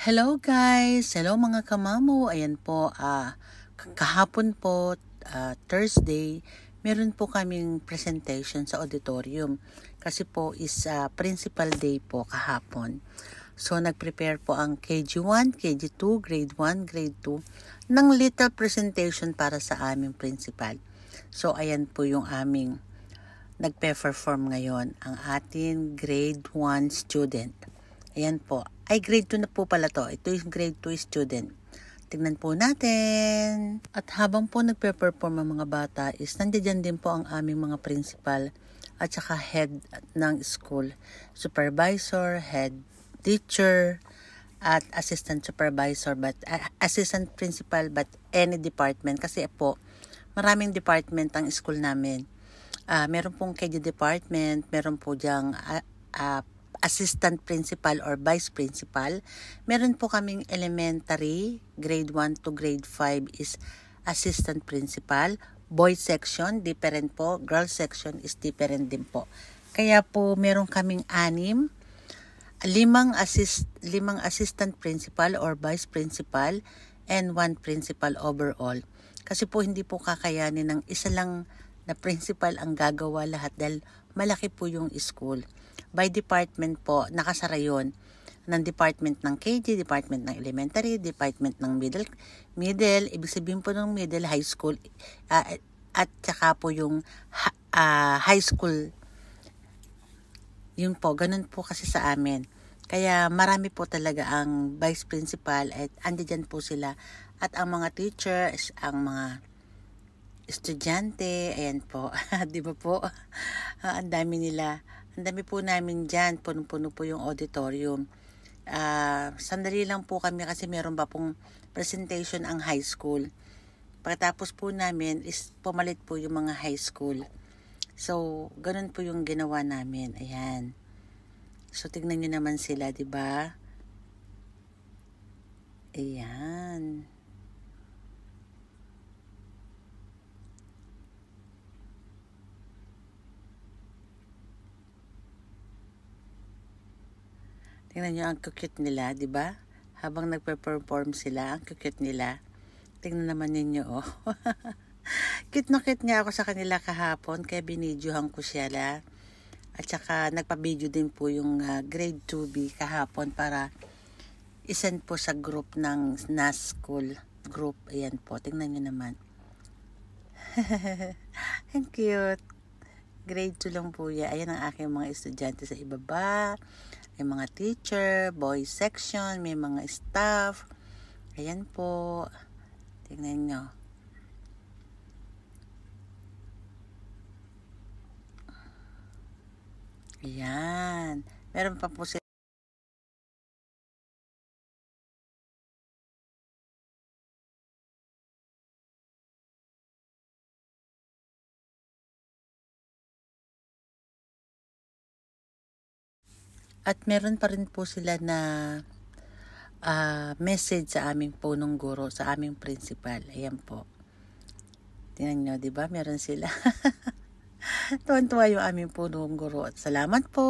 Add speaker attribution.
Speaker 1: Hello guys! Hello mga kamamo! Ayan po, kahapon po, Thursday, meron po kaming presentation sa auditorium. Kasi po is principal day po kahapon. So nag-prepare po ang KG1, KG2, Grade 1, Grade 2 ng little presentation para sa aming principal. So ayan po yung aming nagpe-perform ngayon, ang ating Grade 1 student. Ayan po. Ay, grade 2 na po pala to. Ito yung grade 2 student. Tingnan po natin. At habang po nagpe-perform ang mga bata is nandiyan din po ang aming mga principal at saka head ng school. Supervisor, head teacher, at assistant supervisor, but assistant principal, but any department. Kasi po, maraming department ang school namin. Meron pong KG department, meron po diyang assistant principal or vice principal. Meron po kaming elementary, grade 1 to grade 5 is assistant principal. Boys section, different po. Girls section is different din po. Kaya po meron kaming limang assistant principal or vice principal and 1 principal overall. Kasi po hindi po kakayanin ng isa lang na principal ang gagawa lahat dahil malaki po yung school. By department po, nakasara yun. Ng department ng KG, department ng elementary, department ng middle, ibig sabihin po ng middle, high school, at saka po yung high school. Yun po, ganun po kasi sa amin. Kaya marami po talaga ang vice principal at andyan po sila. At ang mga teachers, ang mga estudyante, ayan po, di ba po? Ang dami nila. Ang dami po namin dyan, puno-puno po yung auditorium. Sandali lang po kami kasi meron pa pong presentation ang high school. Pagkatapos po namin is pumalit po yung mga high school. So, ganun po yung ginawa namin. Ayan. So, tignan nyo naman sila, di ba? Ayan. Tingnan nyo ang cute nila, di ba? Habang nagpe-perform sila, ang cute nila. Tingnan naman ninyo, oh. Cute na cute nga ako sa kanila kahapon, kaya binidyohan ko sila. At saka nagpa-video din po yung grade 2B kahapon para isend po sa group ng NAS school group. Ayan po, tingnan nyo naman. Ang cute. Grade 2 lang po yan. Ayan ang aking mga estudyante sa ibaba. May mga teacher, boys section, may mga staff. Ayan po. Tingnan nyo. Ayan. Meron pa po sila. At meron pa rin po sila na message sa aming punong guro, sa aming principal. Ayan po. Tingnan nyo, di ba? Meron sila. Tuwan-tuwa yung aming punong guro. Salamat po!